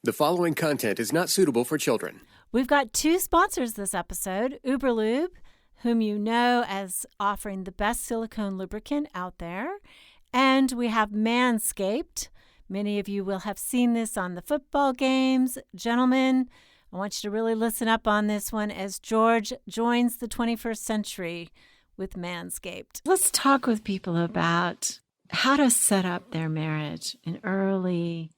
The following content is not suitable for children. We've got two sponsors this episode, Uberlube, whom you know as offering the best silicone lubricant out there, and we have Manscaped. Many of you will have seen this on the football games. Gentlemen, I want you to really listen up on this one as George joins the 21st century with Manscaped. Let's talk with people about how to set up their marriage, an early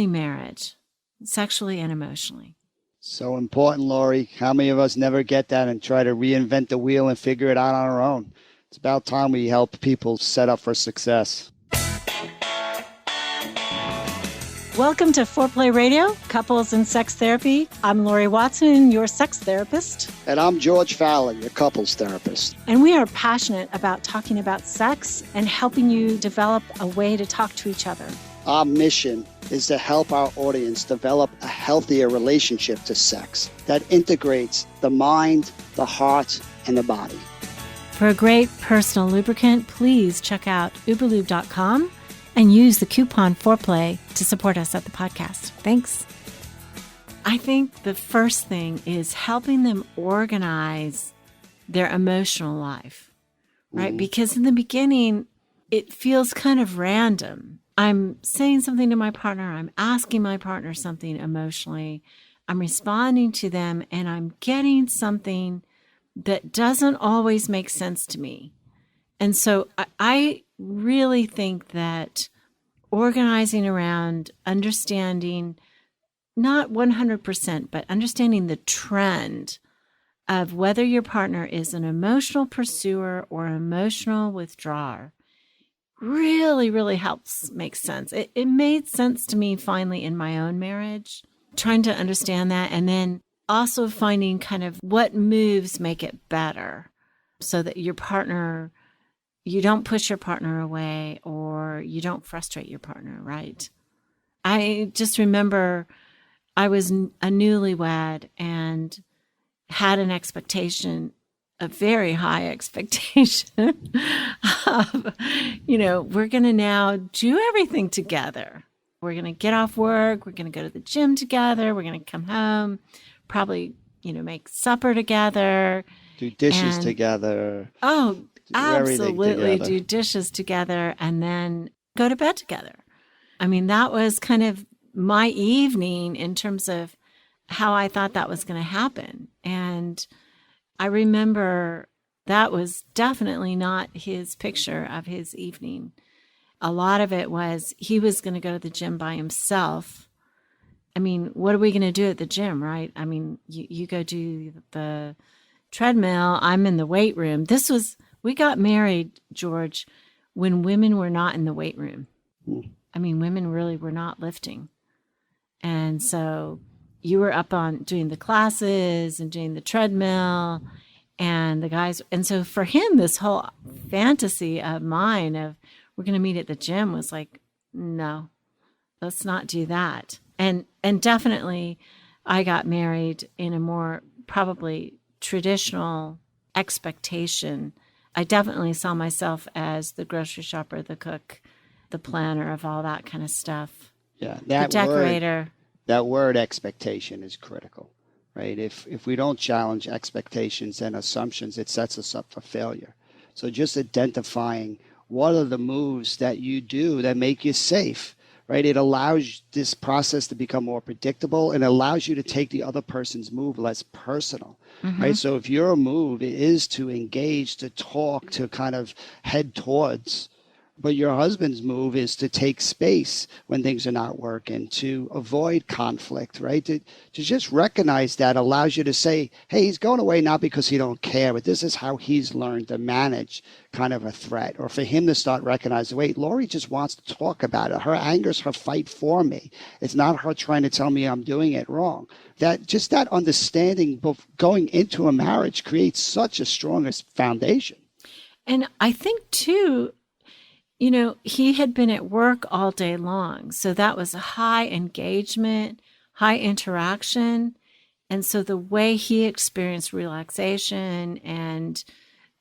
marriage, sexually and emotionally. So important, Laurie. How many of us never get that and try to reinvent the wheel and figure it out on our own? It's about time we help people set up for success. Welcome to Foreplay Radio, Couples and Sex Therapy. I'm Laurie Watson, your sex therapist. And I'm George Fowler, your couples therapist. And we are passionate about talking about sex and helping you develop a way to talk to each other. Our mission is to help our audience develop a healthier relationship to sex that integrates the mind, the heart, and the body. For a great personal lubricant, please check out uberlube.com and use the coupon Foreplay to support us at the podcast. Thanks. I think the first thing is helping them organize their emotional life, right? Mm-hmm. Because in the beginning, it feels kind of random. I'm saying something to my partner. I'm asking my partner something emotionally. I'm responding to them, and I'm getting something that doesn't always make sense to me. And so I really think that organizing around understanding, not 100%, but understanding the trend of whether your partner is an emotional pursuer or emotional withdrawer really, really helps make sense. It made sense to me finally in my own marriage, trying to understand that, and then also finding kind of what moves make it better so that your partner, you don't push your partner away or you don't frustrate your partner, right? I just remember I was a newlywed and had an expectation, a very high expectation of, we're going to now do everything together. We're going to get off work. We're going to go to the gym together. We're going to come home, probably, make supper together. Do dishes together. Oh, absolutely. Do dishes together and then go to bed together. I mean, that was kind of my evening in terms of how I thought that was going to happen. And I remember that was definitely not his picture of his evening. A lot of it was he was going to go to the gym by himself. I mean, what are we going to do at the gym, right? I mean, you go do the treadmill. I'm in the weight room. We got married, George, when women were not in the weight room. I mean, women really were not lifting. And so you were up on doing the classes and doing the treadmill and the guys. And so for him, this whole fantasy of mine of we're going to meet at the gym was like, no, let's not do that. And definitely I got married in a more probably traditional expectation. I definitely saw myself as the grocery shopper, the cook, the planner of all that kind of stuff. Yeah, the decorator. That word expectation is critical, right? If we don't challenge expectations and assumptions, it sets us up for failure. So just identifying what are the moves that you do that make you safe, right? It allows this process to become more predictable and allows you to take the other person's move less personal, right? So if your move is to engage, to talk, to kind of head towards, but your husband's move is to take space when things are not working, to avoid conflict, right? To just recognize that allows you to say, hey, he's going away not because he don't care, but this is how he's learned to manage kind of a threat. Or for him to start recognizing, wait, Laurie just wants to talk about it. Her anger's her fight for me. It's not her trying to tell me I'm doing it wrong. That understanding going into a marriage creates such a strong foundation. And I think too, he had been at work all day long. So that was a high engagement, high interaction. And so the way he experienced relaxation and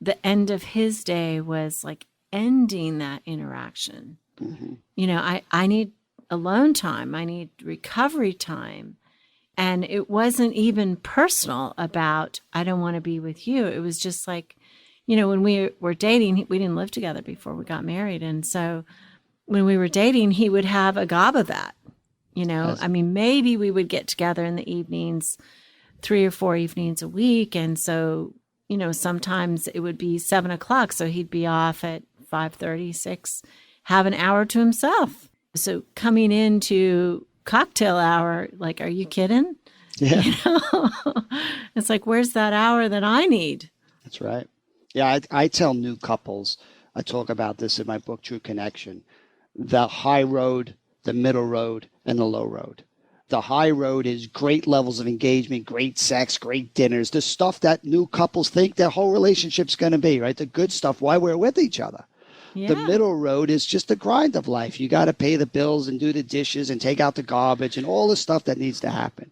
the end of his day was like ending that interaction. I need alone time. I need recovery time. And it wasn't even personal about, I don't want to be with you. It was just like, when we were dating, we didn't live together before we got married. And so when we were dating, he would have a gob of that. Yes. I mean, maybe we would get together in the evenings, 3 or 4 evenings a week. And so, sometimes it would be 7:00. So he'd be off at 5:30, 6, have an hour to himself. So coming into cocktail hour, like, are you kidding? Yeah. It's like, where's that hour that I need? That's right. Yeah, I tell new couples, I talk about this in my book, True Connection, the high road, the middle road, and the low road. The high road is great levels of engagement, great sex, great dinners, the stuff that new couples think their whole relationship's going to be, right? The good stuff, why we're with each other. Yeah. The middle road is just the grind of life. You got to pay the bills and do the dishes and take out the garbage and all the stuff that needs to happen.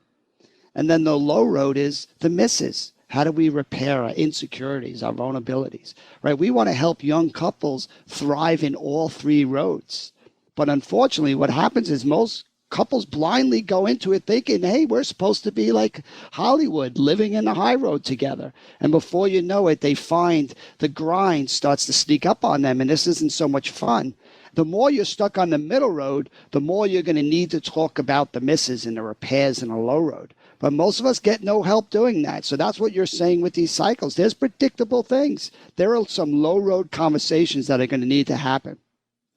And then the low road is the misses. How do we repair our insecurities, our vulnerabilities, right? We want to help young couples thrive in all 3 roads. But unfortunately, what happens is most couples blindly go into it thinking, hey, we're supposed to be like Hollywood, living in the high road together. And before you know it, they find the grind starts to sneak up on them, and this isn't so much fun. The more you're stuck on the middle road, the more you're going to need to talk about the misses and the repairs in the low road. But most of us get no help doing that. So that's what you're saying with these cycles. There's predictable things. There are some low road conversations that are going to need to happen,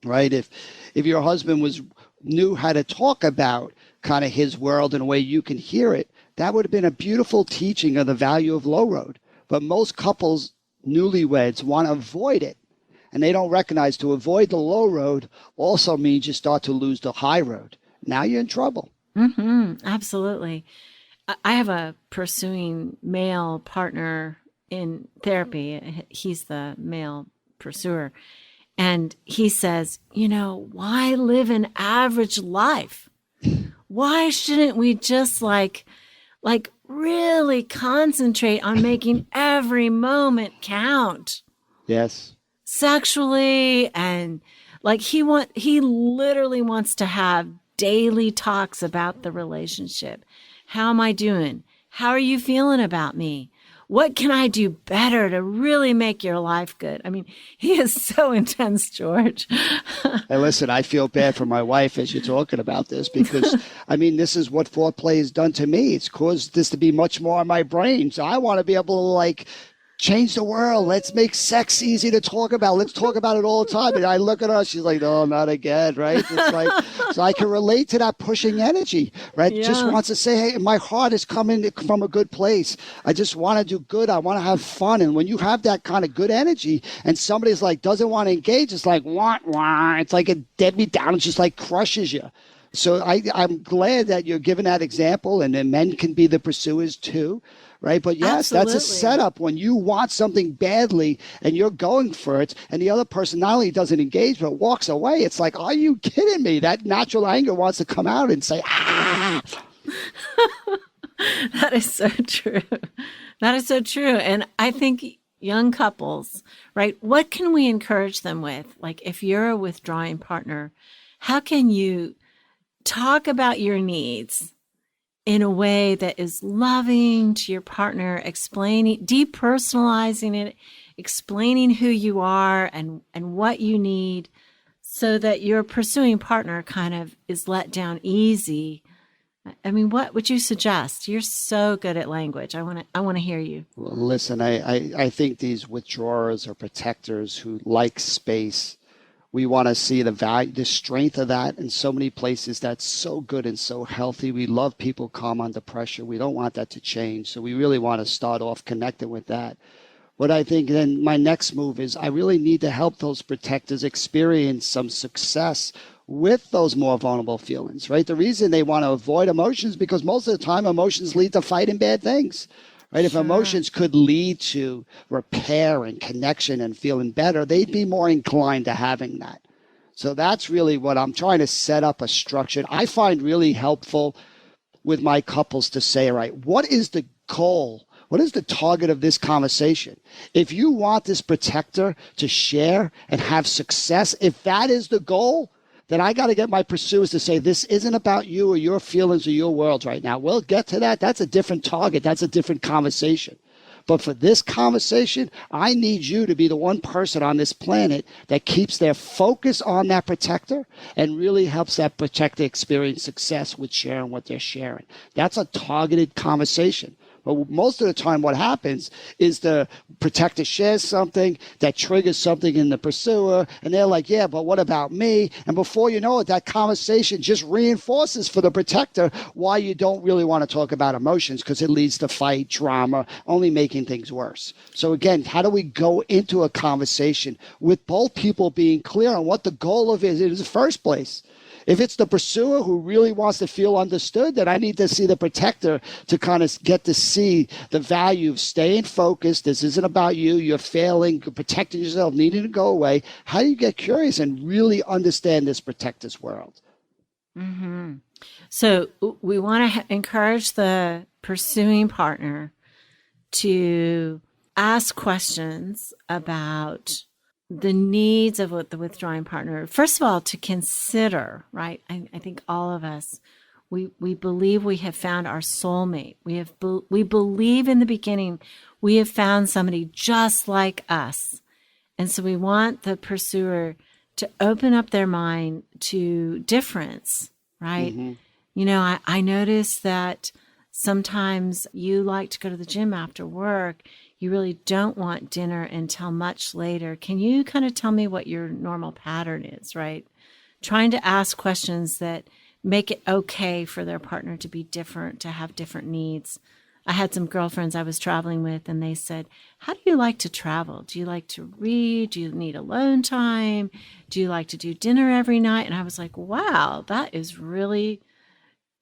right? If your husband knew how to talk about kind of his world in a way you can hear it, that would have been a beautiful teaching of the value of low road. But most couples, newlyweds, want to avoid it. And they don't recognize to avoid the low road also means you start to lose the high road. Now you're in trouble. Absolutely. I have a pursuing male partner in therapy. He's the male pursuer. And he says, why live an average life? Why shouldn't we just like really concentrate on making every moment count? Yes. Sexually, and like he literally wants to have daily talks about the relationship. How am I doing? How are you feeling about me? What can I do better to really make your life good? I mean, he is so intense, George. Hey, listen, I feel bad for my wife as you're talking about this because, I mean, this is what foreplay has done to me. It's caused this to be much more in my brain. So I want to be able to, change the world. Let's make sex easy to talk about. Let's talk about it all the time. And I look at her, she's like, no, not again, right? It's like, so I can relate to that pushing energy, right? Yeah. Just wants to say, hey, my heart is coming from a good place. I just want to do good. I want to have fun. And when you have that kind of good energy and somebody's like, doesn't want to engage, it's like, wah, wah. It's like a Debbie Downer, just like crushes you. So I'm glad that you're giving that example, and then men can be the pursuers too. Right. But yes, Absolutely. That's a setup when you want something badly and you're going for it. And the other person not only doesn't engage, but walks away. It's like, are you kidding me? That natural anger wants to come out and say, ah. That is so true. That is so true. And I think young couples, right? What can we encourage them with? Like, if you're a withdrawing partner, how can you talk about your needs in a way that is loving to your partner, explaining, depersonalizing it, explaining who you are and what you need, so that your pursuing partner kind of is let down easy? I mean, what would you suggest? You're so good at language. I want to hear you. Well, listen, I think these withdrawers or protectors who like space, we want to see the value, the strength of that in so many places. That's so good and so healthy. We love people calm under pressure. We don't want that to change. So we really want to start off connecting with that. What I think then my next move is I really need to help those protectors experience some success with those more vulnerable feelings, right? The reason they want to avoid emotions because most of the time emotions lead to fighting bad things. Right? If emotions could lead to repair and connection and feeling better, they'd be more inclined to having that. So that's really what I'm trying to set up a structure. I find really helpful with my couples to say, all right, what is the goal? What is the target of this conversation? If you want this protector to share and have success, if that is the goal, then I got to get my pursuers to say, this isn't about you or your feelings or your worlds right now. We'll get to that. That's a different target. That's a different conversation. But for this conversation, I need you to be the one person on this planet that keeps their focus on that protector and really helps that protector experience success with sharing what they're sharing. That's a targeted conversation. But most of the time what happens is the protector shares something that triggers something in the pursuer, and they're like, yeah, but what about me? And before you know it, that conversation just reinforces for the protector why you don't really want to talk about emotions, because it leads to fight, drama, only making things worse. So again, how do we go into a conversation with both people being clear on what the goal of it is in the first place? If it's the pursuer who really wants to feel understood, then I need to see the protector to kind of get to see the value of staying focused. This isn't about you. You're failing, protecting yourself, needing to go away. How do you get curious and really understand this protector's world? Mm-hmm. So we want to encourage the pursuing partner to ask questions about the needs of the withdrawing partner. First of all, to consider, right? I think all of us, we believe we have found our soulmate. We believe in the beginning we have found somebody just like us. And so we want the pursuer to open up their mind to difference, right? Mm-hmm. You know, I noticed that sometimes you like to go to the gym after work. You really don't want dinner until much later. Can you kind of tell me what your normal pattern is, right? Trying to ask questions that make it okay for their partner to be different, to have different needs. I had some girlfriends I was traveling with, and they said, how do you like to travel? Do you like to read? Do you need alone time? Do you like to do dinner every night? And I was like, wow, that is really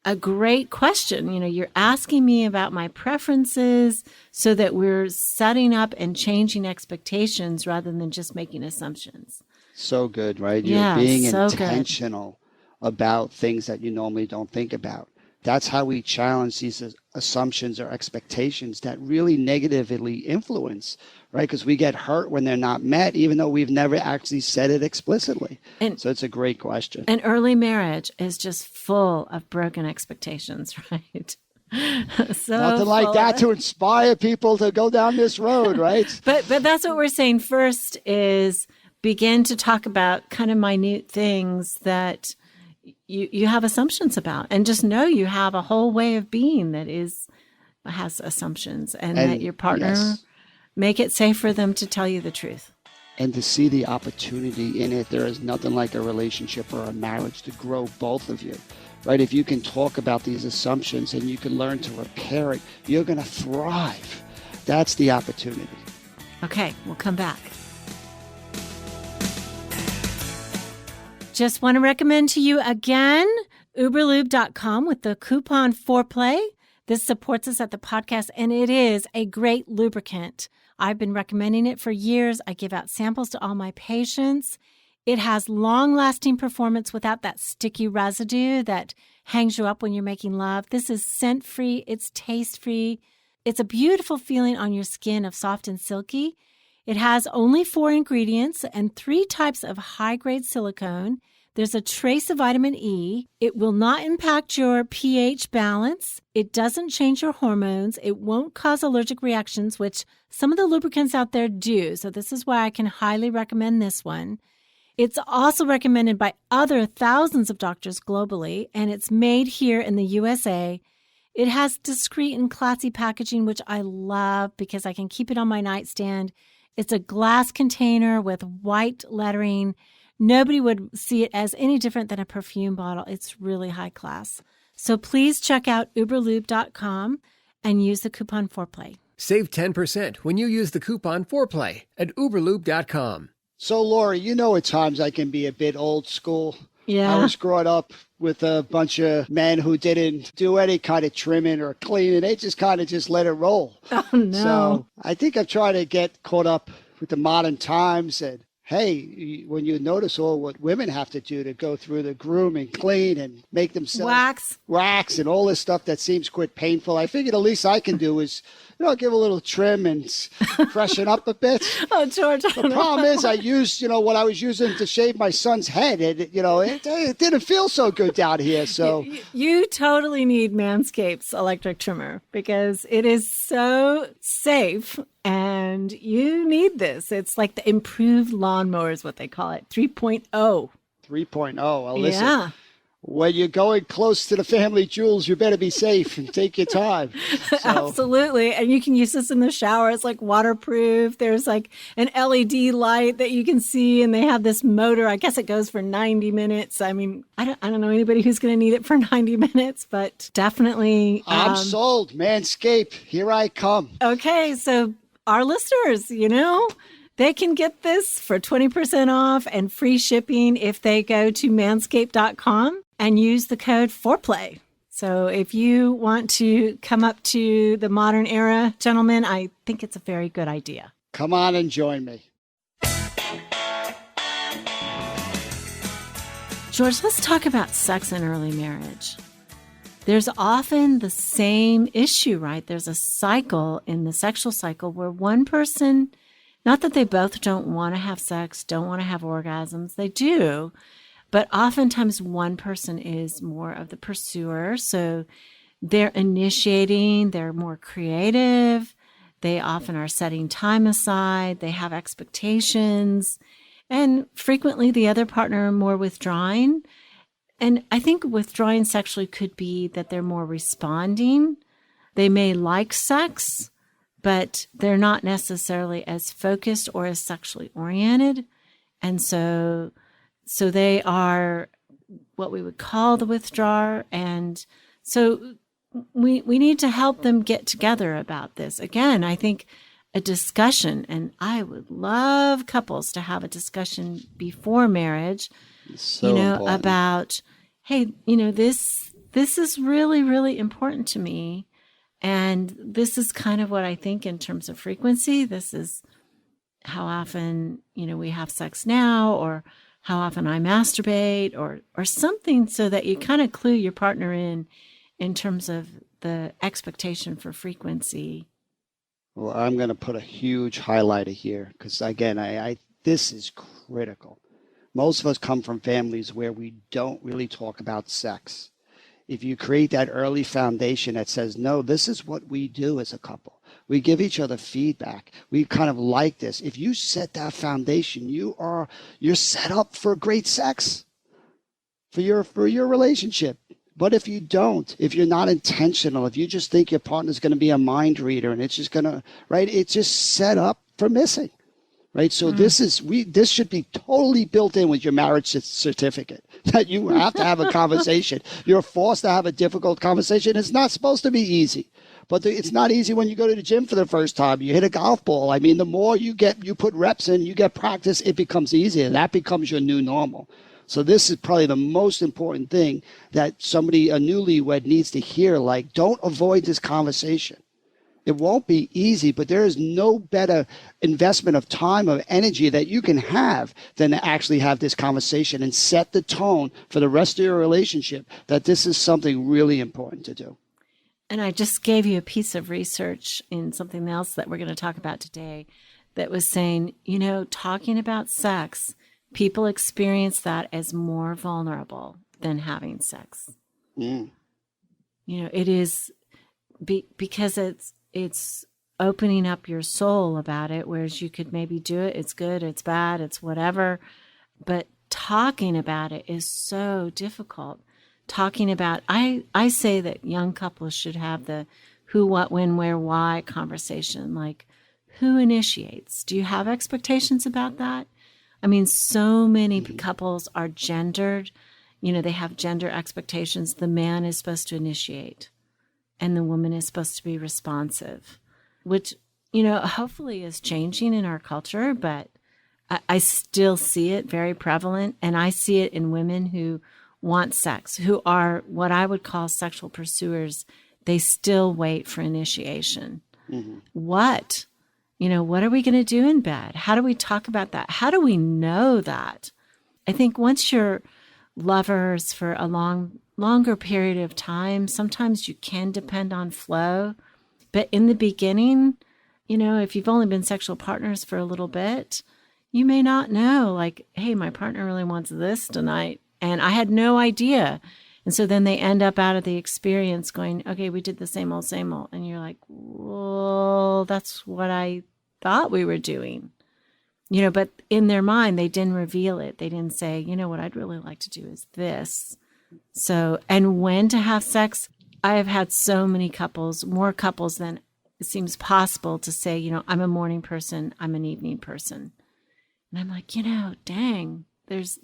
a great question. You know, you're asking me about my preferences so that we're setting up and changing expectations rather than just making assumptions. So good, right? You're being intentional about things that you normally don't think about. That's how we challenge these assumptions or expectations that really negatively influence, right? Because we get hurt when they're not met, even though we've never actually said it explicitly. So it's a great question. And early marriage is just full of broken expectations, right? So nothing like that to inspire people to go down this road, right? But that's what we're saying. First is begin to talk about kind of minute things that you have assumptions about, and just know you have a whole way of being that has assumptions, and that your partner make it safe for them to tell you the truth. And to see the opportunity in it. There is nothing like a relationship or a marriage to grow both of you, right? If you can talk about these assumptions and you can learn to repair it, you're going to thrive. That's the opportunity. Okay, we'll come back. Just want to recommend to you again, uberlube.com with the coupon foreplay. This supports us at the podcast, and it is a great lubricant. I've been recommending it for years. I give out samples to all my patients. It has long-lasting performance without that sticky residue that hangs you up when you're making love. This is scent-free. It's taste-free. It's a beautiful feeling on your skin of soft and silky. It has only 4 ingredients and 3 types of high-grade silicone. There's a trace of vitamin E. It will not impact your pH balance. It doesn't change your hormones. It won't cause allergic reactions, which some of the lubricants out there do. So this is why I can highly recommend this one. It's also recommended by other thousands of doctors globally, and it's made here in the USA. It has discreet and classy packaging, which I love because I can keep it on my nightstand. It's a glass container with white lettering. Nobody would see it as any different than a perfume bottle. It's really high class. So please check out uberlube.com and use the coupon foreplay. Save 10% when you use the coupon foreplay at uberlube.com. So, Laurie, you know at times I can be a bit old school. Yeah. I was growing up with a bunch of men who didn't do any kind of trimming or cleaning. They just kind of just let it roll. Oh, no. So I think I'm trying to get caught up with the modern times and hey, when you notice all what women have to do to go through the groom and clean and make themselves wax and all this stuff that seems quite painful, I figured the least I can do is, give a little trim and freshen up a bit. Oh, George. The problem is I used, what I was using to shave my son's head. And, it didn't feel so good down here. So you totally need Manscaped's electric trimmer because it is so safe and you need this. It's like the improved lawnmower is what they call it, 3.0. 3.0. Well, listen. Yeah. When you're going close to the family jewels, you better be safe and take your time. So. Absolutely. And you can use this in the shower. It's like waterproof. There's like an LED light that you can see, and they have this motor. I guess it goes for 90 minutes. I mean, I don't know anybody who's going to need it for 90 minutes, but definitely. I'm sold. Manscaped, here I come. Okay. So our listeners, they can get this for 20% off and free shipping if they go to manscaped.com and use the code FOREPLAY. So if you want to come up to the modern era, gentlemen, I think it's a very good idea. Come on and join me. George, let's talk about sex in early marriage. There's often the same issue, right? There's a cycle in the sexual cycle where one person, not that they both don't want to have sex, don't want to have orgasms, they do, but oftentimes one person is more of the pursuer. So they're initiating, they're more creative, they often are setting time aside, they have expectations, and frequently the other partner are more withdrawing. And I think withdrawing sexually could be that they're more responding. They may like sex, but they're not necessarily as focused or as sexually oriented. And so they are what we would call the withdrawer. And so we need to help them get together about this. Again, I think a discussion, and I would love couples to have a discussion before marriage, about, hey, this is really, really important to me. And this is kind of what I think in terms of frequency. This is how often, we have sex now, or how often I masturbate, or something, so that you kind of clue your partner in terms of the expectation for frequency. Well, I'm going to put a huge highlighter here because, again, I this is critical. Most of us come from families where we don't really talk about sex. If you create that early foundation that says, no, this is what we do as a couple. We give each other feedback. We kind of like this. If you set that foundation, you're set up for great sex for your relationship. But if you don't, if you're not intentional, if you just think your partner's going to be a mind reader and it's just going to, right, it's just set up for missing. Right. So this should be totally built in with your marriage certificate, that you have to have a conversation. You're forced to have a difficult conversation. It's not supposed to be easy, but it's not easy when you go to the gym for the first time. You hit a golf ball. I mean, the more you put reps in, you get practice, it becomes easier. That becomes your new normal. So this is probably the most important thing that a newlywed needs to hear. Like, don't avoid this conversation. It won't be easy, but there is no better investment of time, of energy that you can have than to actually have this conversation and set the tone for the rest of your relationship that this is something really important to do. And I just gave you a piece of research in something else that we're going to talk about today that was saying, talking about sex, people experience that as more vulnerable than having sex. It is because it's opening up your soul about it, whereas you could maybe do it. It's good, it's bad, it's whatever. But talking about it is so difficult. Talking about, I say that young couples should have the who, what, when, where, why conversation. Like, who initiates? Do you have expectations about that? I mean, so many couples are gendered. They have gender expectations. The man is supposed to initiate, and the woman is supposed to be responsive, which, hopefully is changing in our culture, but I still see it very prevalent. And I see it in women who want sex, who are what I would call sexual pursuers. They still wait for initiation. Mm-hmm. What What are we going to do in bed? How do we talk about that? How do we know that? I think once you're lovers for a longer period of time, sometimes you can depend on flow. But in the beginning, if you've only been sexual partners for a little bit, you may not know, like, hey, my partner really wants this tonight. And I had no idea. And so then they end up out of the experience going, okay, we did the same old, same old. And you're like, well, that's what I thought we were doing. But in their mind, they didn't reveal it. They didn't say, what I'd really like to do is this. So, and when to have sex, I have had so many couples, more couples than it seems possible to say, I'm a morning person, I'm an evening person. And I'm like, dang, there's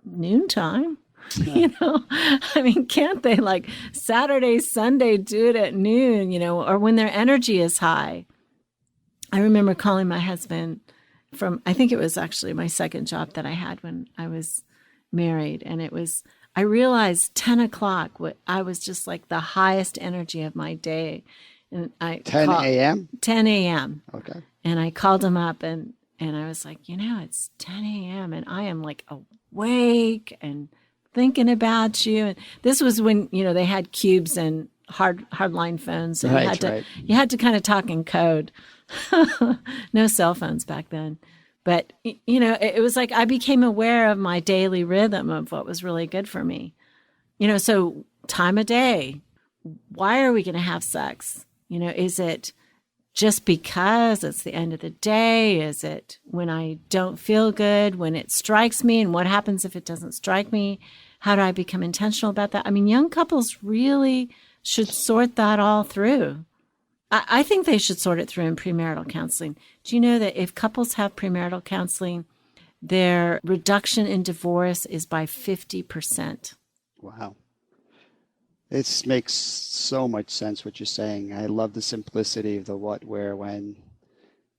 noontime. I mean, can't they like Saturday, Sunday do it at noon, or when their energy is high? I remember calling my husband from, I think it was actually my second job that I had when I was married. And I realized 10 o'clock, I was just like the highest energy of my day. And 10 a.m.? 10 a.m. Okay. And I called him up and I was like, it's 10 a.m. and I am like awake and thinking about you. And this was when, they had cubes and hardline phones. So you had to kind of talk in code. No cell phones back then. But, it was like I became aware of my daily rhythm of what was really good for me. So time of day, why are we going to have sex? Is it just because it's the end of the day? Is it when I don't feel good, when it strikes me? And what happens if it doesn't strike me? How do I become intentional about that? I mean, young couples really should sort that all through. I think they should sort it through in premarital counseling. Do you know that if couples have premarital counseling, their reduction in divorce is by 50%? Wow. It makes so much sense what you're saying. I love the simplicity of the what, where, when,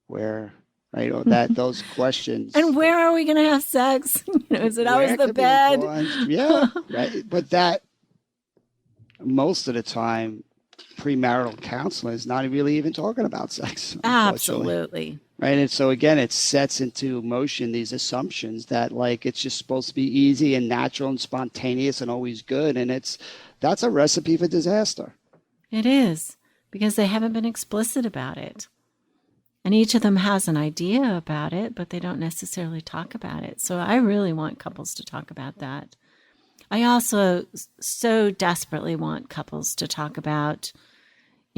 where, right? Those questions. And where are we going to have sex? Is it always the bed? Yeah, right. But that, most of the time, premarital counseling is not really even talking about sex. Absolutely. Right. And so again, it sets into motion these assumptions that like it's just supposed to be easy and natural and spontaneous and always good. And that's a recipe for disaster. It is, because they haven't been explicit about it. And each of them has an idea about it, but they don't necessarily talk about it. So I really want couples to talk about that. I also so desperately want couples to talk about,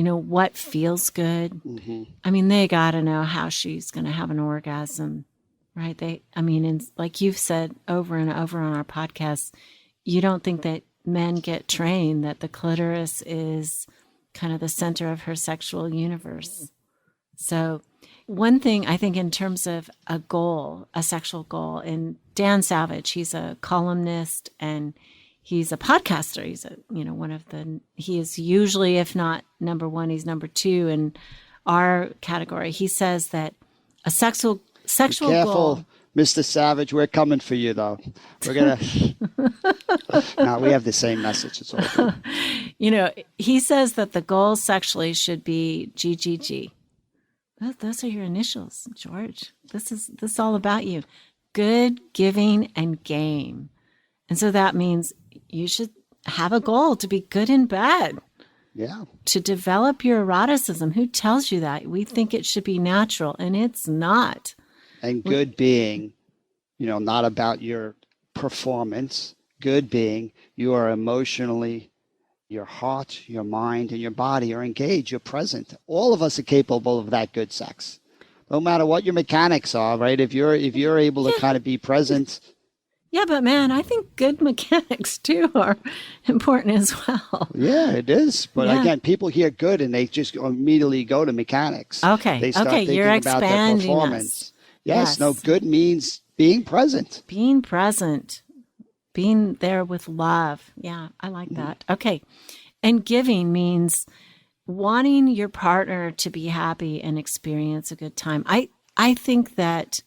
what feels good. Mm-hmm. I mean, they got to know how she's going to have an orgasm, right? And like you've said over and over on our podcast, you don't think that men get trained that the clitoris is kind of the center of her sexual universe. So one thing I think in terms of a goal, a sexual goal, and Dan Savage, he's a columnist and he's a podcaster. He's he is usually, if not number one, he's number two in our category. He says that a sexual goal. Mr. Savage, we're coming for you, though. We're going to... No, we have the same message. It's all good. He says that the goal sexually should be GGG. Those are your initials, George. This is all about you. Good, giving, and game. And so that means you should have a goal to be good in bed. Yeah. To develop your eroticism. Who tells you that? We think it should be natural, and it's not. And good being, not about your performance. Good being, you are emotionally, your heart, your mind, and your body are engaged. You're present. All of us are capable of that good sex. No matter what your mechanics are, right? If you're able to kind of be present. Yeah, but man, I think good mechanics too are important as well. Yeah, it is. But again, people hear good and they just immediately go to mechanics. Okay. They start thinking You're about their performance. Yes, no, good means being present. Being present. Being there with love. Yeah, I like that. Okay. And giving means wanting your partner to be happy and experience a good time. I think that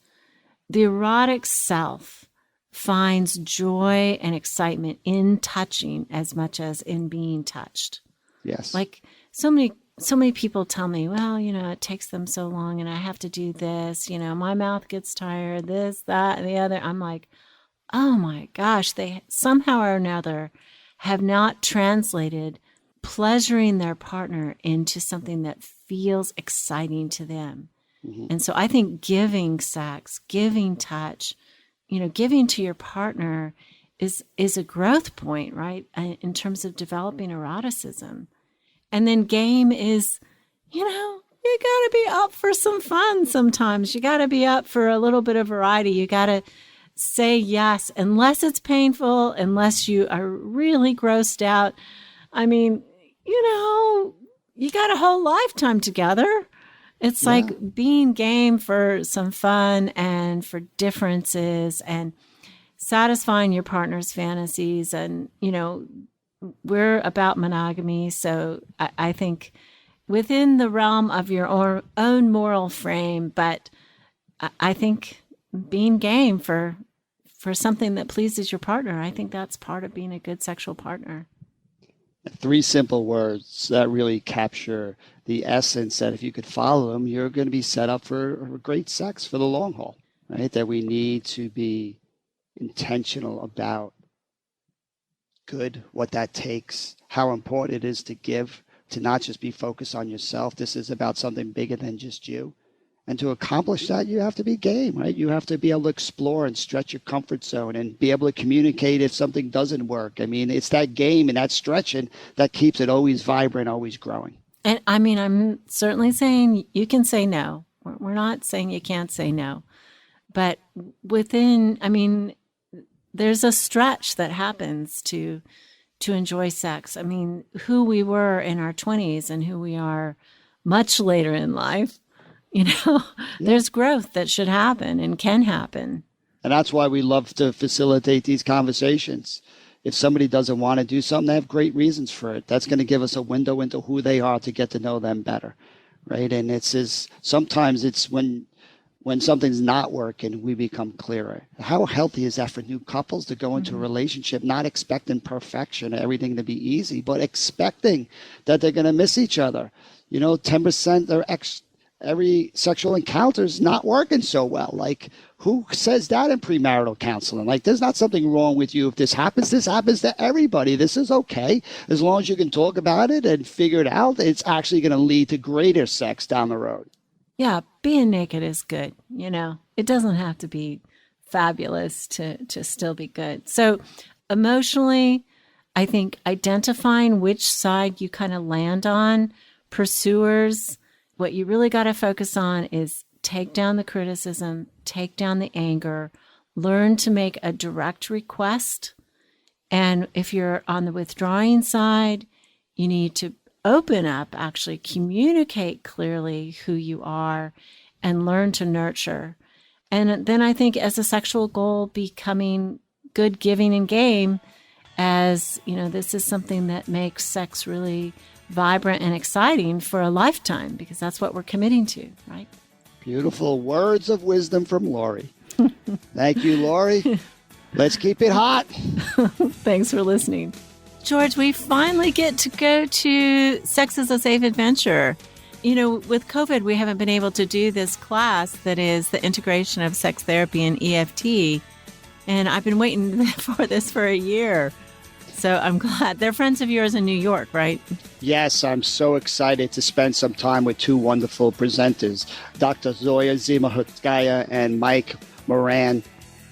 the erotic self finds joy and excitement in touching as much as in being touched. Yes. Like so many so many people tell me, well, it takes them so long and I have to do this, my mouth gets tired, this, that, and the other. I'm like, oh my gosh, they somehow or another have not translated pleasuring their partner into something that feels exciting to them. Mm-hmm. And so I think giving sex, giving touch, giving to your partner is a growth point, right? In terms of developing eroticism. And then game is, you got to be up for some fun sometimes. You got to be up for a little bit of variety. You got to say yes, unless it's painful, unless you are really grossed out. I mean, you got a whole lifetime together. It's like being game for some fun and for differences and satisfying your partner's fantasies. And, we're about monogamy. So I think within the realm of your own moral frame, but I think being game for something that pleases your partner, I think that's part of being a good sexual partner. 3 simple words that really capture the essence that if you could follow them, you're going to be set up for great sex for the long haul, right? That we need to be intentional about good, what that takes, how important it is to give, to not just be focused on yourself. This is about something bigger than just you. And to accomplish that, you have to be game, right? You have to be able to explore and stretch your comfort zone and be able to communicate if something doesn't work. I mean, it's that game and that stretching that keeps it always vibrant, always growing. And I mean, I'm certainly saying you can say no. We're not saying you can't say no. But there's a stretch that happens to enjoy sex. I mean, who we were in our 20s and who we are much later in life, there's growth that should happen and can happen. And that's why we love to facilitate these conversations. If somebody doesn't want to do something, they have great reasons for it. That's going to give us a window into who they are to get to know them better, right? And sometimes it's when something's not working, we become clearer. How healthy is that for new couples to go into a relationship, not expecting perfection, everything to be easy, but expecting that they're going to miss each other? 10% every sexual encounter is not working so well. Like, who says that in premarital counseling? Like, there's not something wrong with you. If this happens to everybody. This is okay. As long as you can talk about it and figure it out, it's actually going to lead to greater sex down the road. Yeah, being naked is good. It doesn't have to be fabulous to still be good. So emotionally, I think identifying which side you kind of land on, pursuers, what you really got to focus on is take down the criticism, take down the anger, learn to make a direct request. And if you're on the withdrawing side, you need to open up, actually communicate clearly who you are and learn to nurture. And then I think as a sexual goal, becoming good giving and game, as this is something that makes sex really vibrant and exciting for a lifetime, because that's what we're committing to, right? Beautiful words of wisdom from Laurie. Thank you, Laurie. Let's keep it hot. Thanks for listening. George, we finally get to go to Sex is a Safe Adventure. With COVID, we haven't been able to do this class that is the integration of sex therapy and EFT. And I've been waiting for this for a year. So I'm glad. They're friends of yours in New York, right? Yes, I'm so excited to spend some time with 2 wonderful presenters, Dr. Zoya Zimahutskaya and Mike Moran,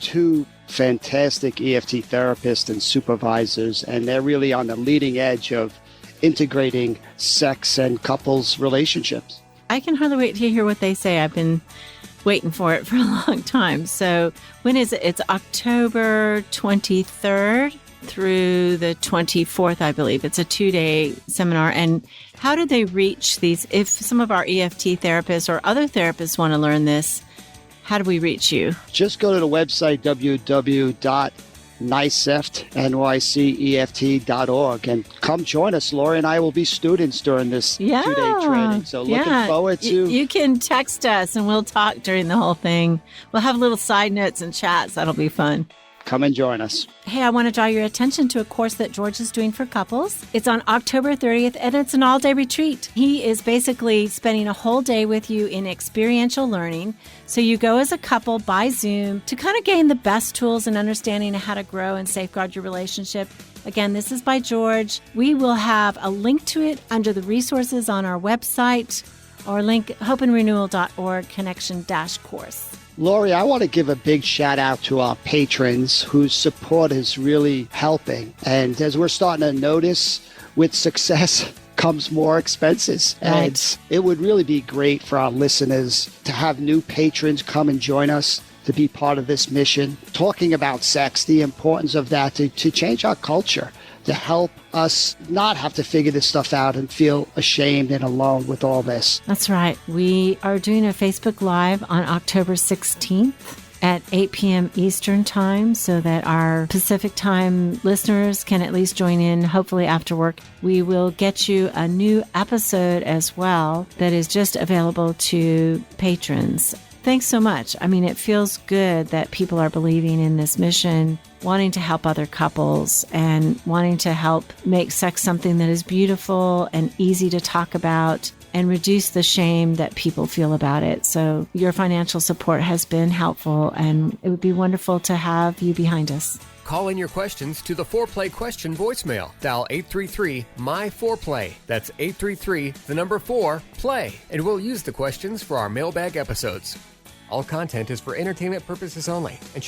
2 fantastic EFT therapists and supervisors, and they're really on the leading edge of integrating sex and couples relationships. I can hardly wait to hear what they say. I've been waiting for it for a long time. So when is it? It's October 23rd through the 24th, I believe. It's a 2-day seminar. And how do they reach these? If some of our EFT therapists or other therapists want to learn this, how do we reach you? Just go to the website, www.niceft.org, and come join us. Laurie and I will be students during this 2-day training. So looking forward to... You can text us and we'll talk during the whole thing. We'll have little side notes and chats. That'll be fun. Come and join us. Hey, I want to draw your attention to a course that George is doing for couples. It's on October 30th, and it's an all-day retreat. He is basically spending a whole day with you in experiential learning. So you go as a couple by Zoom to kind of gain the best tools and understanding of how to grow and safeguard your relationship. Again, this is by George. We will have a link to it under the resources on our website or link hopeandrenewal.org connection-course. Laurie, I want to give a big shout out to our patrons whose support is really helping. And as we're starting to notice, with success comes more expenses. Right. And it would really be great for our listeners to have new patrons come and join us to be part of this mission, talking about sex, the importance of that to change our culture, to help us not have to figure this stuff out and feel ashamed and alone with all this. That's right. We are doing a Facebook Live on October 16th at 8 p.m. Eastern Time so that our Pacific Time listeners can at least join in, hopefully after work. We will get you a new episode as well that is just available to patrons. Thanks so much. I mean, it feels good that people are believing in this mission, wanting to help other couples and wanting to help make sex something that is beautiful and easy to talk about and reduce the shame that people feel about it. So your financial support has been helpful, and it would be wonderful to have you behind us. Call in your questions to the Foreplay question voicemail. Dial 833-MY-4PLAY. That's 833-4-PLAY. And we'll use the questions for our mailbag episodes. All content is for entertainment purposes only and